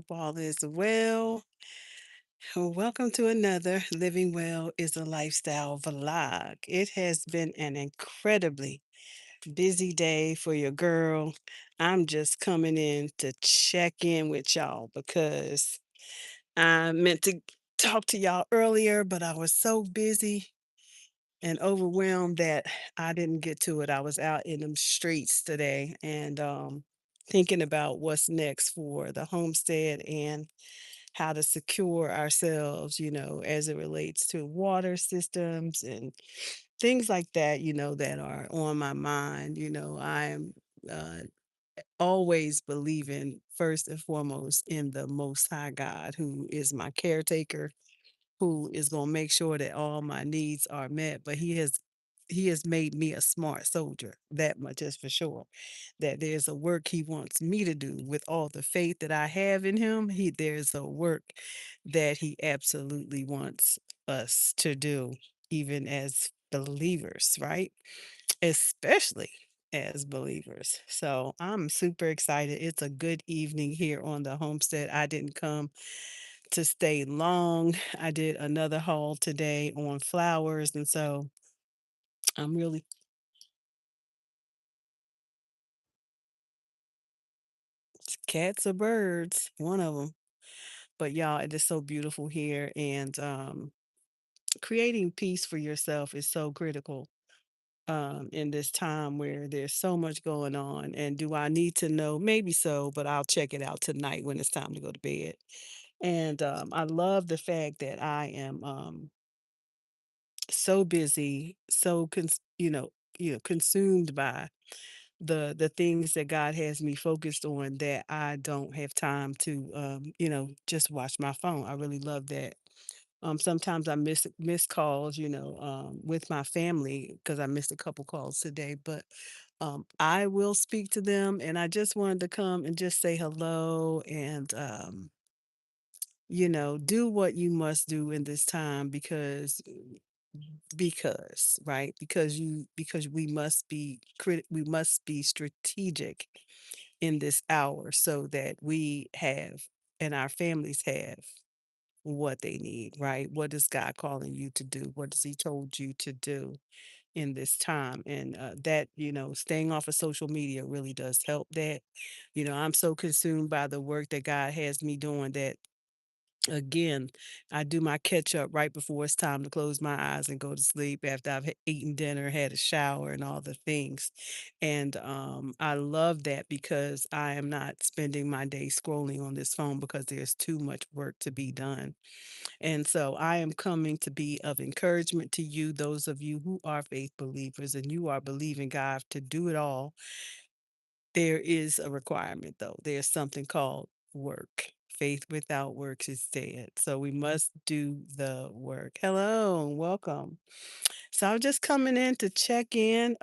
Hope all is well. Welcome to another Living Well is a Lifestyle vlog. It has been an incredibly busy day for your girl. I'm just coming in to check in with y'all because I meant to talk to y'all earlier, but I was so busy and overwhelmed that I didn't get to it. I was out in them streets today and thinking about what's next for the homestead and how to secure ourselves, as it relates to water systems and things like that, that are on my mind. I am uh, always believing first and foremost in the Most High God, who is my caretaker, who is going to make sure that all my needs are met. But he has made me a smart soldier. That much is for sure. That there's a work he wants me to do with all the faith that I have in him. There's a work that he absolutely wants us to do, even as believers, right? Especially as believers. So I'm super excited. It's a good evening here on the homestead. I didn't come to stay long. I did another haul today on flowers, and so I'm really cats or birds, one of them. But y'all, it is so beautiful here, and creating peace for yourself is so critical in this time where there's so much going on. And do I need to know? Maybe so, but I'll check it out tonight when it's time to go to bed. And I love the fact that I am so busy, so consumed by the things that God has me focused on that I don't have time to just watch my phone. I really love that. Sometimes I miss calls, with my family because I missed a couple calls today, but I will speak to them, and I just wanted to come and just say hello and do what you must do in this time because right, because we must be strategic in this hour so that we have and our families have what they need, right? What is God calling you to do? What has he told you to do in this time? And that, staying off of social media really does help that. I'm so consumed by the work that God has me doing that, again, I do my catch up right before it's time to close my eyes and go to sleep after I've eaten dinner, had a shower, and all the things. And I love that because I am not spending my day scrolling on this phone because there's too much work to be done. And so I am coming to be of encouragement to you, those of you who are faith believers and you are believing God to do it all. There is a requirement, though. There's something called work. Faith without works is dead. So we must do the work. Hello, and welcome. So I'm just coming in to check in.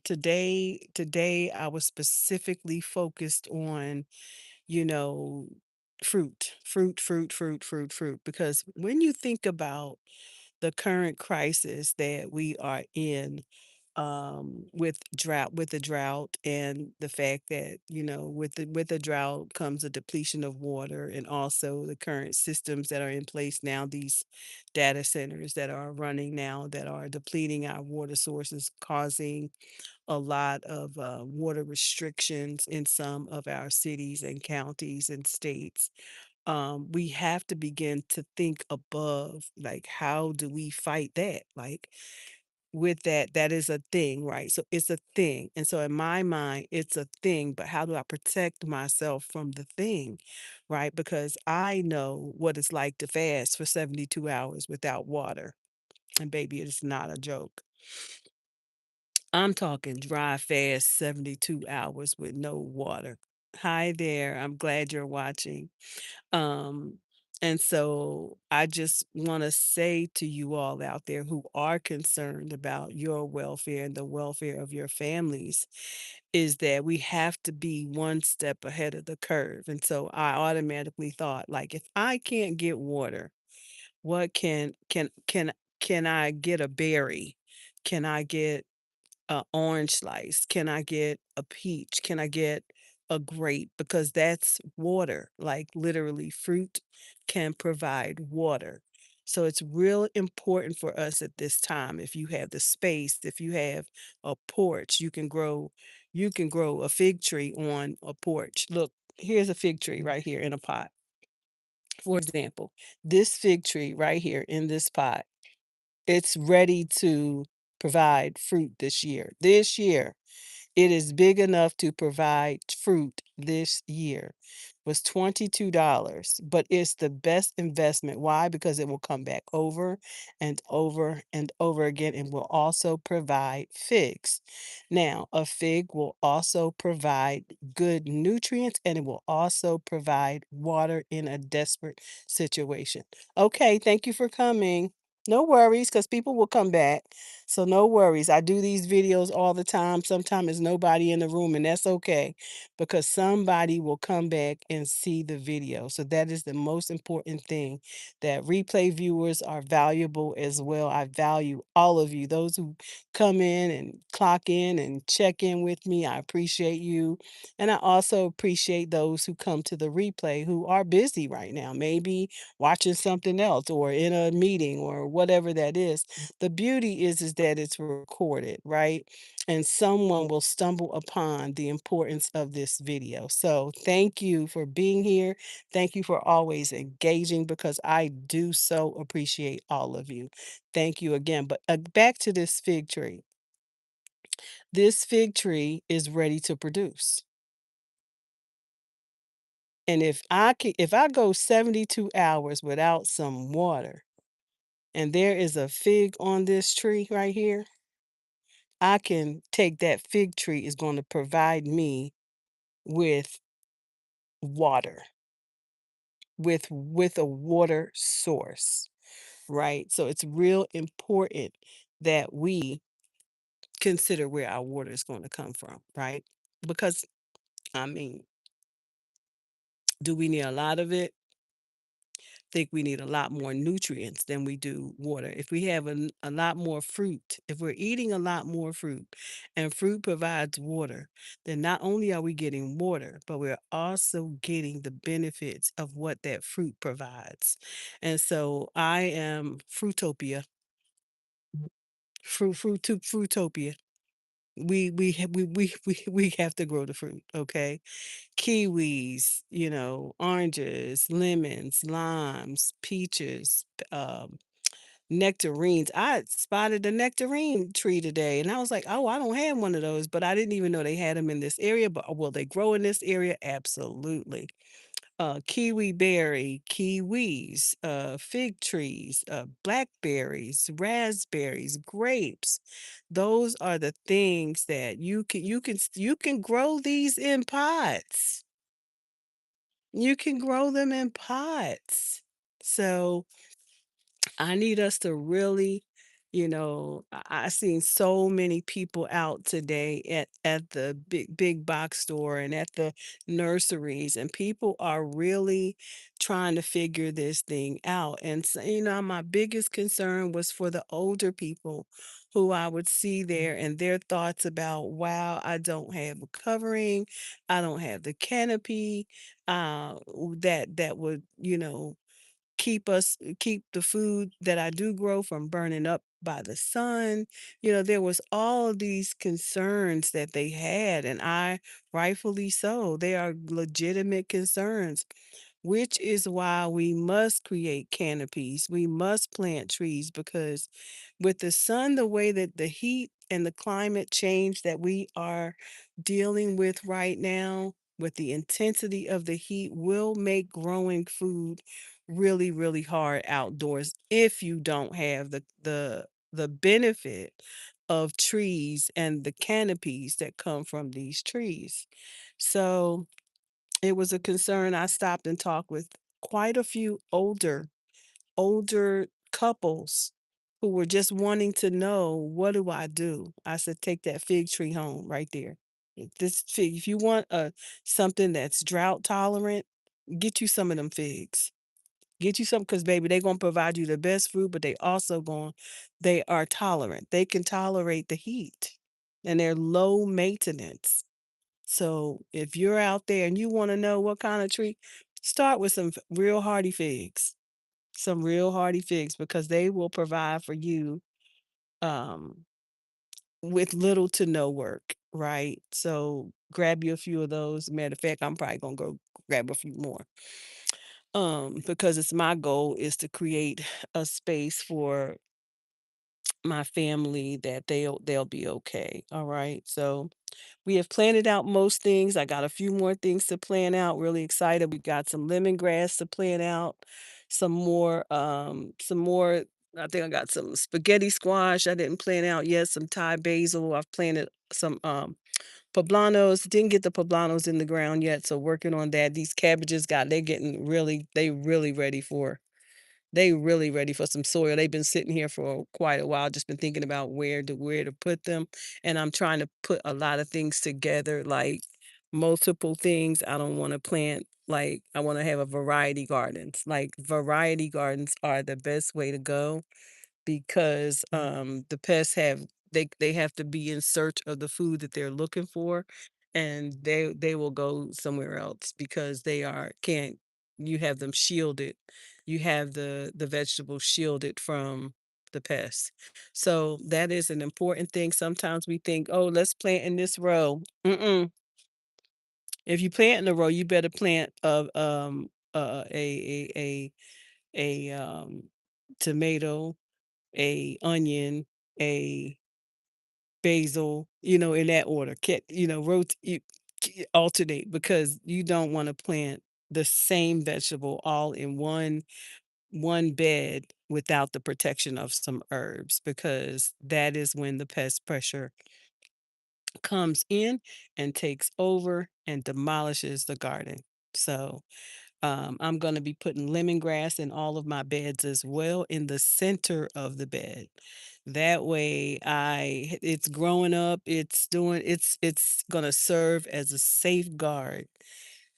Today I was specifically focused on, you know, fruit, because when you think about the current crisis that we are in, with the drought and the fact that, with the drought comes a depletion of water, and also the current systems that are in place now, these data centers that are running now that are depleting our water sources, causing a lot of water restrictions in some of our cities and counties and states. We have to begin to think above, like, how do we fight that? Like, with that is a thing, right? So it's a thing. And so in my mind, it's a thing, but how do I protect myself from the thing, right? Because I know what it's like to fast for 72 hours without water. And baby, it's not a joke. I'm talking dry fast 72 hours with no water. Hi there. I'm glad you're watching. Um, and so I just want to say to you all out there who are concerned about your welfare and the welfare of your families is that we have to be one step ahead of the curve. And so I automatically thought, like, if I can't get water, what can I get a berry? Can I get a orange slice? Can I get a peach? Can I get a grape because that's water, like literally fruit can provide water. So it's real important for us at this time. If you have the space, if you have a porch, you can grow a fig tree on a porch. Look, here's a fig tree right here in a pot. For example, this fig tree right here in this pot, it's ready to provide fruit this year. This year, it is big enough to provide fruit this year. Was $22, but it's the best investment. Why? Because it will come back over and over and over again and will also provide figs. Now, a fig will also provide good nutrients and it will also provide water in a desperate situation. Okay, thank you for coming. No worries, because people will come back. So no worries. I do these videos all the time. Sometimes there's nobody in the room, and that's okay because somebody will come back and see the video. So that is the most important thing, that replay viewers are valuable as well. I value all of you, those who come in and clock in and check in with me. I appreciate you. And I also appreciate those who come to the replay who are busy right now, maybe watching something else or in a meeting or whatever that is. The beauty is that it's recorded, right? And someone will stumble upon the importance of this video. So thank you for being here. Thank you for always engaging because I do so appreciate all of you. Thank you again. But back to this fig tree. This fig tree is ready to produce. And if I go 72 hours without some water, and there is a fig on this tree right here, I can take that fig tree is going to provide me with water, with a water source, right? So it's real important that we consider where our water is going to come from, right? Because I mean, do we need a lot of it? Think we need a lot more nutrients than we do water. If we have a lot more fruit, if we're eating a lot more fruit and fruit provides water, then not only are we getting water, but we're also getting the benefits of what that fruit provides. And so I am fruitopia, fruitopia. We have to grow the fruit, okay? Kiwis, oranges, lemons, limes, peaches, nectarines. I spotted a nectarine tree today and I was like, oh, I don't have one of those, but I didn't even know they had them in this area. But will they grow in this area? Absolutely. Kiwi berry, kiwis, fig trees, blackberries, raspberries, grapes. Those are the things that you can grow these in pots. You can grow them in pots. So I need us to really, I seen so many people out today at the big box store and at the nurseries, and people are really trying to figure this thing out. And so, my biggest concern was for the older people who I would see there and their thoughts about, wow, I don't have a covering, I don't have the canopy, that would, keep the food that I do grow from burning up by the sun. There was all of these concerns that they had, and I rightfully so. They are legitimate concerns, which is why we must create canopies. We must plant trees because with the sun, the way that the heat and the climate change that we are dealing with right now, with the intensity of the heat, will make growing food really, really hard outdoors if you don't have the benefit of trees and the canopies that come from these trees. So it was a concern. I stopped and talked with quite a few older couples who were just wanting to know, what do I do? I said, take that fig tree home right there. If you want something that's drought tolerant, get you some of them figs. Get you some, because baby, they're gonna provide you the best fruit, but they are tolerant. They can tolerate the heat and they're low maintenance. So if you're out there and you want to know what kind of tree, start with some real hardy figs. Some real hardy figs because they will provide for you um with little to no work, right? So grab you a few of those. Matter of fact, I'm probably gonna go grab a few more. Because it's my goal is to create a space for my family that they'll be okay. All right. So we have planned out most things. I got a few more things to plan out. Really excited. We got some lemongrass to plan out, some more. I think I got some spaghetti squash I didn't plan out yet, some Thai basil. I've planted some poblanos. Didn't get the poblanos in the ground yet, so working on that. These cabbages got they're getting they really ready for some soil. They've been sitting here for quite a while, just been thinking about where to put them, and I'm trying to put a lot of things together, like multiple things. I don't wanna plant like, I wanna have a variety gardens. Like, variety gardens are the best way to go because, the pests they have to be in search of the food that they're looking for, and they will go somewhere else because they are can't you have them shielded. You have the vegetables shielded from the pests. So, that is an important thing. Sometimes we think, "Oh, let's plant in this row." Mm-mm. If you plant in a row, you better plant a tomato, a onion, a basil, in that order. Alternate because you don't want to plant the same vegetable all in one bed without the protection of some herbs because that is when the pest pressure comes in and takes over and demolishes the garden. So I'm going to be putting lemongrass in all of my beds as well in the center of the bed. That way it's growing up, it's going to serve as a safeguard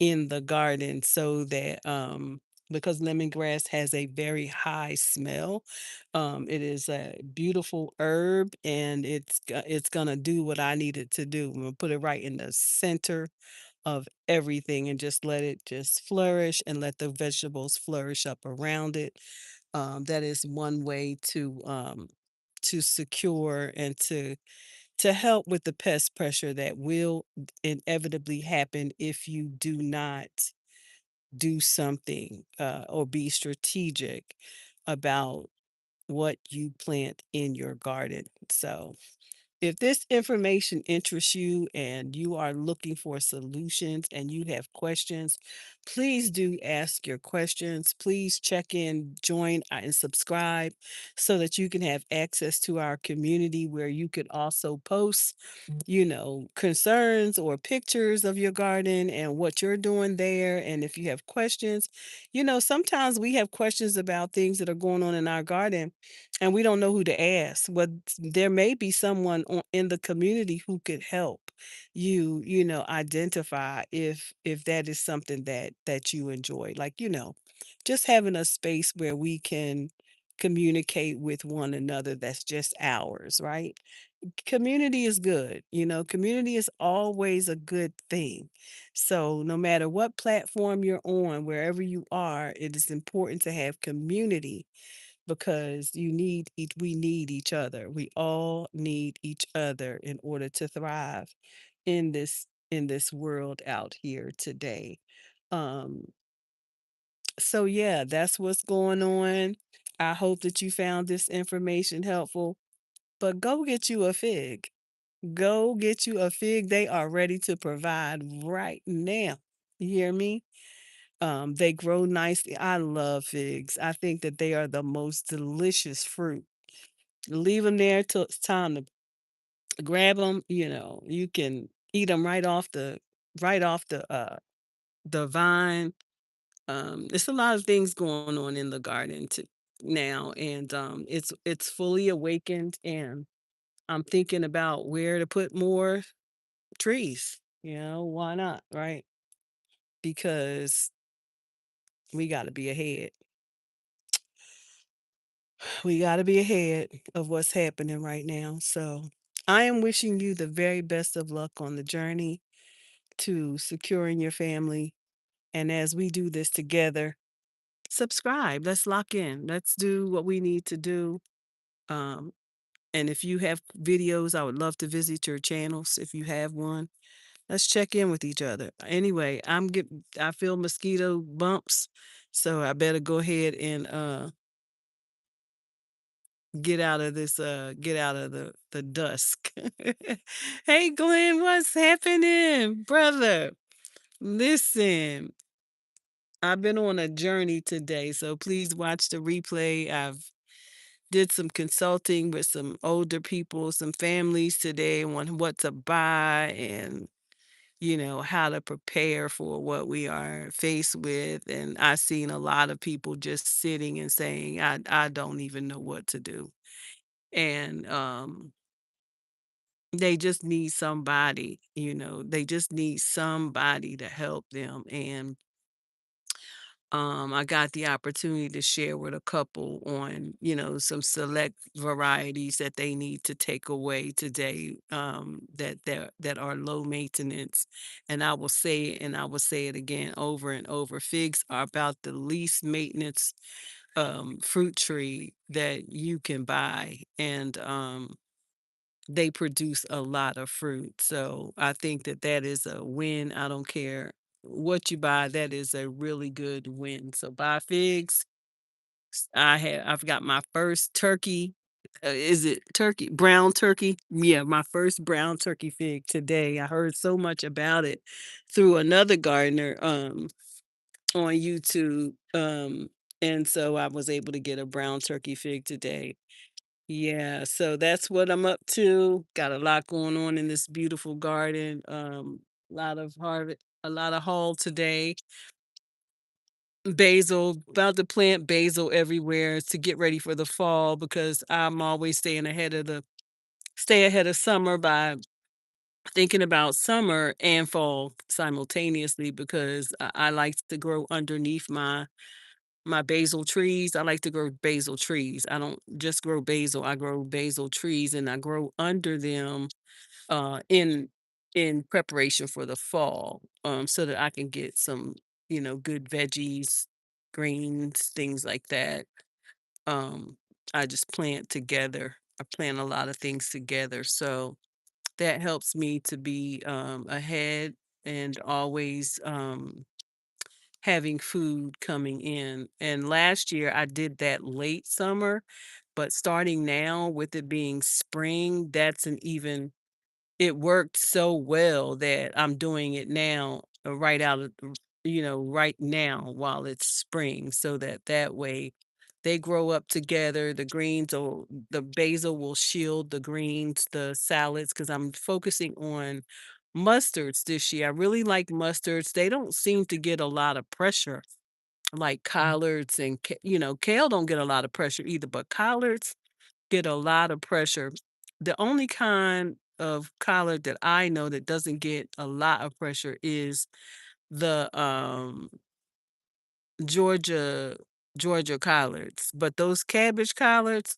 in the garden so that because lemongrass has a very high smell. It is a beautiful herb and it's going to do what I need it to do. I'm going to put it right in the center of everything and just let it just flourish and let the vegetables flourish up around it. That is one way to secure and to help with the pest pressure that will inevitably happen if you do not do something or be strategic about what you plant in your garden. So if this information interests you and you are looking for solutions and you have questions, please do ask your questions. Please check in, join, and subscribe so that you can have access to our community where you could also post concerns or pictures of your garden and what you're doing there. And if you have questions, sometimes we have questions about things that are going on in our garden and we don't know who to ask. But there may be someone in the community who could help identify if that is something that you enjoy. Like, just having a space where we can communicate with one another that's just ours, right? Community is good. Community is always a good thing. So, no matter what platform you're on, wherever you are, it is important to have community because we need each other. We all need each other in order to thrive in this world out here today. Um, so yeah, that's what's going on. I hope that you found this information helpful, but go get you a fig. Go get you a fig. They are ready to provide right now. You hear me? They grow nicely. I love figs. I think that they are the most delicious fruit. Leave them there till it's time to grab them. You can eat them right off the vine. It's a lot of things going on in the garden now, and it's fully awakened, and I'm thinking about where to put more trees. Why not, right? Because we got to be ahead. We got to be ahead of what's happening right now. So I am wishing you the very best of luck on the journey. to securing your family. And as we do this together, subscribe. Let's lock in. Let's do what we need to do. Um, and if you have videos, I would love to visit your channels if you have one. Let's check in with each other. Anyway, I feel mosquito bumps, so I better go ahead and get out of the dusk. Hey Glenn, what's happening, brother? Listen, I've been on a journey today, so please watch the replay. I've did some consulting with some older people, some families today on what to buy and how to prepare for what we are faced with. And I've seen a lot of people just sitting and saying, I don't even know what to do. And they just need somebody, they just need somebody to help them. And I got the opportunity to share with a couple on, some select varieties that they need to take away today, that are low maintenance. And I will say it and I will say it again over and over. Figs are about the least maintenance fruit tree that you can buy. And they produce a lot of fruit. So I think that that is a win. I don't care what you buy, that is a really good win. So buy figs. I've got my first turkey. Is it turkey? Brown turkey? Yeah, my first brown turkey fig today. I heard so much about it through another gardener on YouTube. And so I was able to get a brown turkey fig today. Yeah, so that's what I'm up to. Got a lot going on in this beautiful garden. A lot of haul today. Basil, about to plant basil everywhere to get ready for the fall because I'm always stay ahead of summer by thinking about summer and fall simultaneously because I like to grow underneath my basil trees. I like to grow basil trees. I don't just grow basil. I grow basil trees and I grow under them in preparation for the fall, so that I can get some, good veggies, greens, things like that. Um, I just plant together. I plant a lot of things together. So that helps me to be ahead and always having food coming in. And last year I did that late summer, but starting now with it being spring, it worked so well that I'm doing it now, right now while it's spring, so that way they grow up together. The basil will shield the greens, the salads, because I'm focusing on mustards this year. I really like mustards. They don't seem to get a lot of pressure like collards and, kale don't get a lot of pressure either, but collards get a lot of pressure. The only kind of collard that I know that doesn't get a lot of pressure is the Georgia Georgia collards. But those cabbage collards,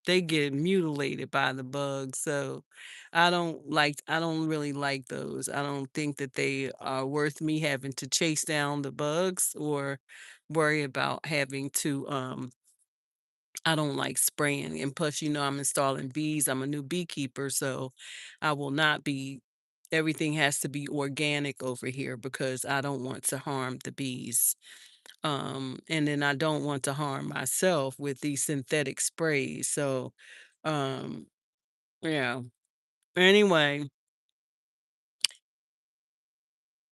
they get mutilated by the bugs. So I don't really like those. I don't think that they are worth me having to chase down the bugs or worry about having to I don't like spraying, and plus, I'm installing bees. I'm a new beekeeper, so I will not be everything has to be organic over here because I don't want to harm the bees. And then I don't want to harm myself with these synthetic sprays. So, um, yeah. Anyway,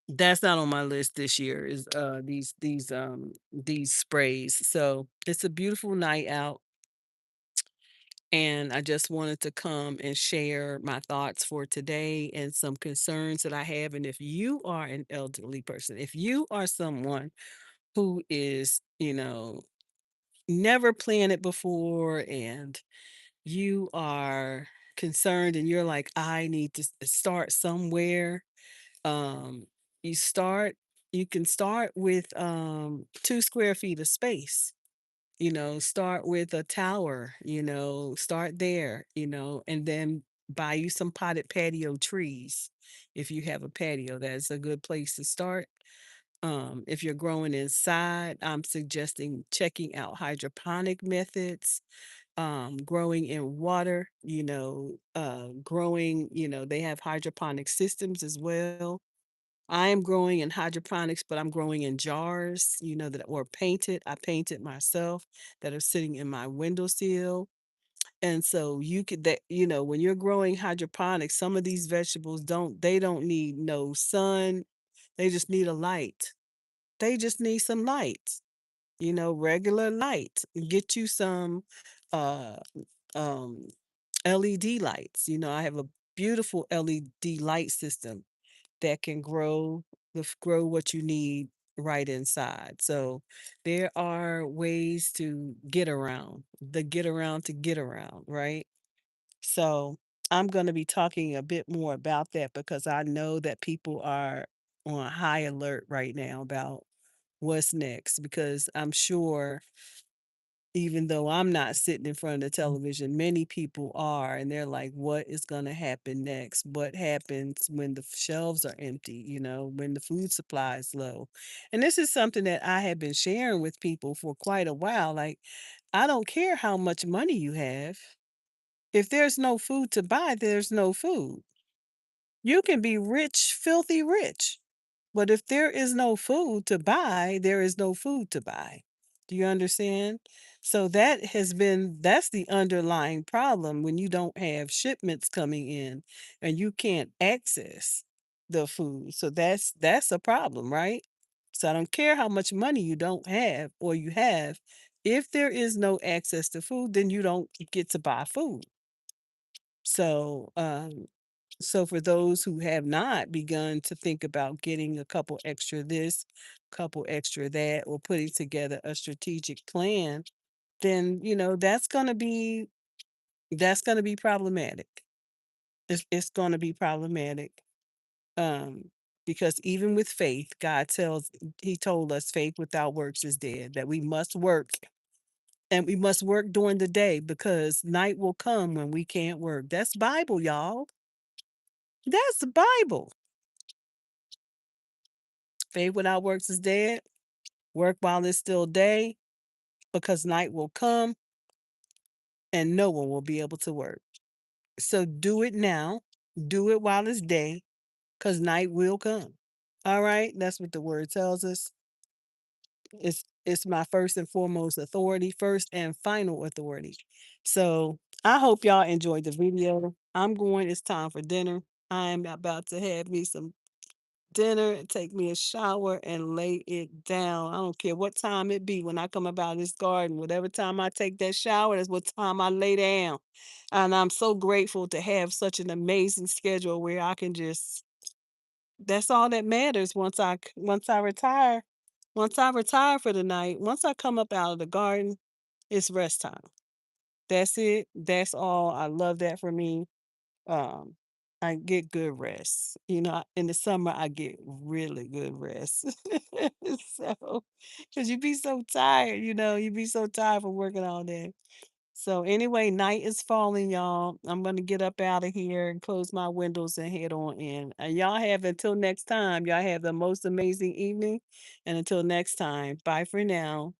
that's not on my list this year is these sprays. So, it's a beautiful night out. And I just wanted to come and share my thoughts for today and some concerns that I have. And if you are an elderly person, if you are someone who is, never planted before and you are concerned and you're like, I need to start somewhere, um, you start, you can start with 2 square feet of space, start with a tower, start there, and then buy you some potted patio trees. if you have a patio, that's a good place to start. If you're growing inside, I'm suggesting checking out hydroponic methods, growing in water, growing, they have hydroponic systems as well. I am growing in hydroponics, but I'm growing in jars, that were painted. I painted myself that are sitting in my windowsill. And so you could that when you're growing hydroponics, some of these vegetables don't need no sun. They just need a light. They just need some light, regular light. Get you some uh um LED lights. I have a beautiful LED light system that can grow what you need right inside. So there are ways to get around to get around, right? So I'm going to be talking a bit more about that because I know that people are on high alert right now about what's next, because I'm sure, even though I'm not sitting in front of the television, many people are, and they're like, what is going to happen next? What happens when the shelves are empty, when the food supply is low? And this is something that I have been sharing with people for quite a while. Like, I don't care how much money you have. If there's no food to buy, there's no food. You can be rich, filthy rich. But if there is no food to buy, there is no food to buy. Do you understand? So that's the underlying problem when you don't have shipments coming in and you can't access the food. So that's a problem, right? So I don't care how much money you don't have or you have. If there is no access to food, then you don't get to buy food. So, so for those who have not begun to think about getting a couple extra this, couple extra that, or putting together a strategic plan, then that's gonna be problematic. It's gonna be problematic. Um, because even with faith, He told us faith without works is dead. That we must work, and we must work during the day because night will come when we can't work. That's Bible, y'all. That's the Bible. Faith without works is dead. Work while it's still day, because night will come and no one will be able to work. So do it now. Do it while it's day, because night will come. All right. That's what the word tells us. It's my first and foremost authority, first and final authority. So I hope y'all enjoyed the video. It's time for dinner. I am about to have me some dinner and take me a shower and lay it down. I don't care what time it be when I come about this garden. Whatever time I take that shower, that's what time I lay down. And I'm so grateful to have such an amazing schedule where I can just that's all that matters once I retire. Once I retire for the night, once I come up out of the garden, it's rest time. That's it. That's all. I love that for me. um, I get good rest. In the summer, I get really good rest. So, because you be so tired, you be so tired from working all day. So, anyway, night is falling, y'all. I'm going to get up out of here and close my windows and head on in. And until next time, y'all have the most amazing evening. And until next time, bye for now.